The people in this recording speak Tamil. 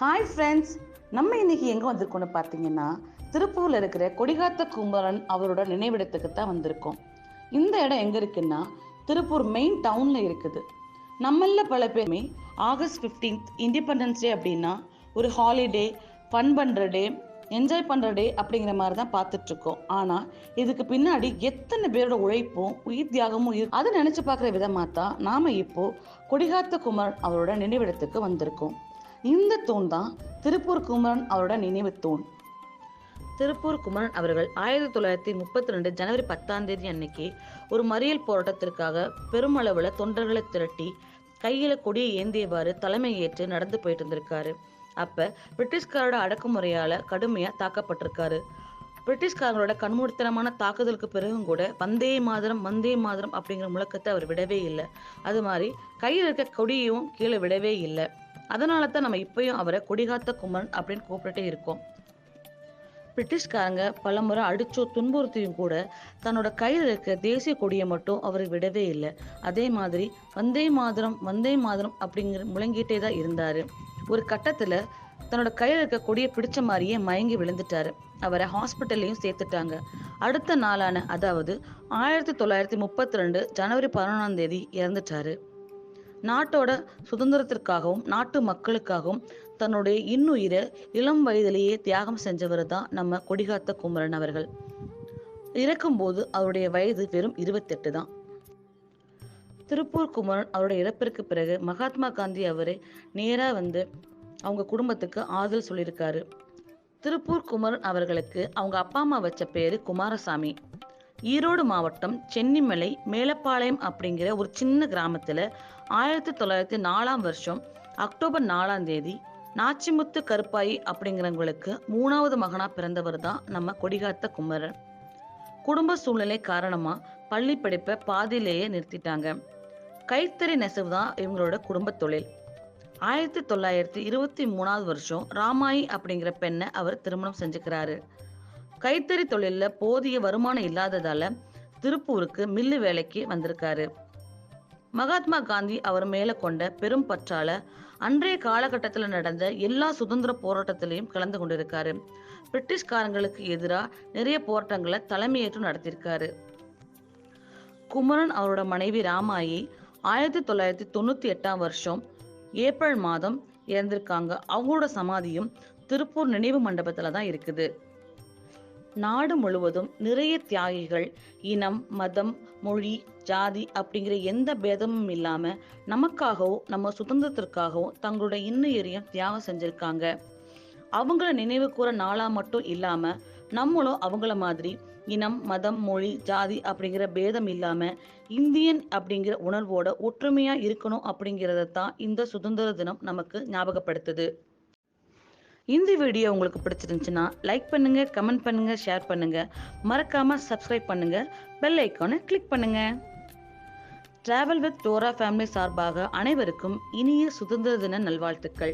ஹாய் ஃப்ரெண்ட்ஸ், நம்ம இன்னைக்கு எங்கே வந்திருக்கோம்னு பார்த்தீங்கன்னா திருப்பூரில் இருக்கிற கொடிகாத்த குமரன் அவரோட நினைவிடத்துக்கு தான் வந்திருக்கோம். இந்த இடம் எங்கே இருக்குன்னா திருப்பூர் மெயின் டவுனில் இருக்குது. நம்மள பல பேருமே ஆகஸ்ட் 15th இண்டிபெண்டன்ஸ் டே அப்படின்னா ஒரு ஹாலிடே, ஃபன் பண்ணுற டே, என்ஜாய் பண்ணுற டே அப்படிங்கிற மாதிரி தான் பார்த்துட்ருக்கோம். ஆனால் இதுக்கு பின்னாடி எத்தனை பேரோட உழைப்பும் உயிர் தியாகமும் அதை நினச்சி பார்க்குற விதமாக தான் நாம் இப்போது கொடிகாத்த குமரன் அவரோட நினைவிடத்துக்கு வந்திருக்கோம். இந்த தூண் தான் திருப்பூர் குமரன் அவரோட நினைவு தூண். திருப்பூர் குமரன் அவர்கள் 1932 ஜனவரி 10 அன்னைக்கு ஒரு மறியல் போராட்டத்திற்காக பெருமளவில் தொண்டர்களை திரட்டி கையில கொடியை ஏந்தியவாறு தலைமை ஏற்று நடந்து போயிட்டு இருந்திருக்காரு. அப்ப பிரிட்டிஷ்காரோட அடக்குமுறையால கடுமையா தாக்கப்பட்டிருக்காரு. பிரிட்டிஷ்காரங்களோட கண்மூடித்தனமான தாக்குதலுக்கு பிறகும் கூட வந்தே மாதரம் வந்தே மாதரம் அப்படிங்கிற முழக்கத்தை அவர் விடவே இல்லை. அது மாதிரி கையில் இருக்க கொடியும் கீழே விடவே இல்லை. அதனால தான் நம்ம இப்பயும் அவரை கொடிகாத்த குமரன் அப்படின்னு கூப்பிட்டுட்டே இருக்கோம். பிரிட்டிஷ்காரங்க பல முறை அடிச்சோ துன்புறுத்தியும் கூட தன்னோட கையில் இருக்க தேசிய கொடியை மட்டும் அவர் விடவே இல்லை. அதே மாதிரி வந்தே மாதரம் வந்தே மாதரம் அப்படிங்கிற முழங்கிட்டே தான் இருந்தாரு. ஒரு கட்டத்துல தன்னோட கையில் இருக்க கொடியை பிடிச்ச மாதிரியே மயங்கி விழுந்துட்டாரு. அவரை ஹாஸ்பிட்டல்லையும் சேர்த்துட்டாங்க. அடுத்த நாளான அதாவது 1932 ஜனவரி 11 இறந்துட்டாரு. நாட்டோட சுதந்திரத்திற்காகவும் நாட்டு மக்களுக்காகவும் தன்னுடைய இன்னுயிரை இளம் வயதிலேயே தியாகம் செஞ்சவர் தான் நம்ம கொடிகாத்த குமரன் அவர்கள். இறக்கும்போது அவருடைய வயது வெறும் 28 தான். திருப்பூர் குமரன் அவருடைய இறப்பிற்கு பிறகு மகாத்மா காந்தி அவரே நேரா வந்து அவங்க குடும்பத்துக்கு ஆறுதல் சொல்லியிருக்காரு. திருப்பூர் குமரன் அவர்களுக்கு அவங்க அப்பா அம்மா வச்ச பேரு குமாரசாமி. ஈரோடு மாவட்டம் சென்னிமலை மேலப்பாளையம் அப்படிங்கிற ஒரு சின்ன கிராமத்துல 1904 அக்டோபர் 4 நாச்சிமுத்து கருப்பாயி அப்படிங்கிறவங்களுக்கு 3வது மகனா பிறந்தவர் தான் நம்ம கொடிகாத்த குமரன். குடும்ப சூழ்நிலை காரணமா பள்ளி படிப்பை பாதியிலேயே நிறுத்திட்டாங்க. கைத்தறி நெசவு தான் இவங்களோட குடும்ப தொழில். 1923 ராமாயி அப்படிங்கிற பெண்ணை அவர் திருமணம் செஞ்சுக்கிறாரு. கைத்தறி தொழில போதிய வருமானம் இல்லாததால திருப்பூருக்கு மில்லு வேலைக்கு வந்திருக்காரு. மகாத்மா காந்தி அவர் மேல கொண்ட பெரும் பற்றால அன்றைய காலகட்டத்தில் நடந்த எல்லா சுதந்திர போராட்டத்திலையும் கலந்து கொண்டிருக்காரு. பிரிட்டிஷ்காரங்களுக்கு எதிராக நிறைய போராட்டங்களை தலைமையேற்று நடத்தியிருக்காரு. குமரன் அவரோட மனைவி ராமாயி 1998 ஏப்ரல் மாதம் இறந்திருக்காங்க. அவங்களோட சமாதியும் திருப்பூர் நினைவு மண்டபத்துல தான் இருக்குது. நாடு முழுவதும் நிறைய தியாகிகள் இனம், மதம், மொழி, ஜாதி அப்படிங்கிற எந்த பேதமும் இல்லாம நமக்காகவும் நம்ம சுதந்திரத்திற்காகவும் தங்களுடைய இன்னுயிரையும் தியாகம் செஞ்சிருக்காங்க. அவங்கள நினைவு கூற நாளா மட்டும் இல்லாம நம்மளும் அவங்கள மாதிரி இனம், மதம், மொழி, ஜாதி அப்படிங்கிற பேதம் இல்லாம இந்தியன் அப்படிங்கிற உணர்வோட ஒற்றுமையா இருக்கணும் அப்படிங்கிறத தான் இந்த சுதந்திர தினம் நமக்கு ஞாபகப்படுத்துது. இந்த வீடியோ உங்களுக்கு பிடிச்சிருந்துச்சுன்னா லைக் பண்ணுங்க, கமெண்ட் பண்ணுங்க, ஷேர் பண்ணுங்க. மறக்காம சப்ஸ்கிரைப் பண்ணுங்க, பெல் ஐக்கானை கிளிக் பண்ணுங்க. டிராவல் வித் டோரா ஃபேமிலி சார்பாக அனைவருக்கும் இனிய சுதந்திர தின நல்வாழ்த்துக்கள்.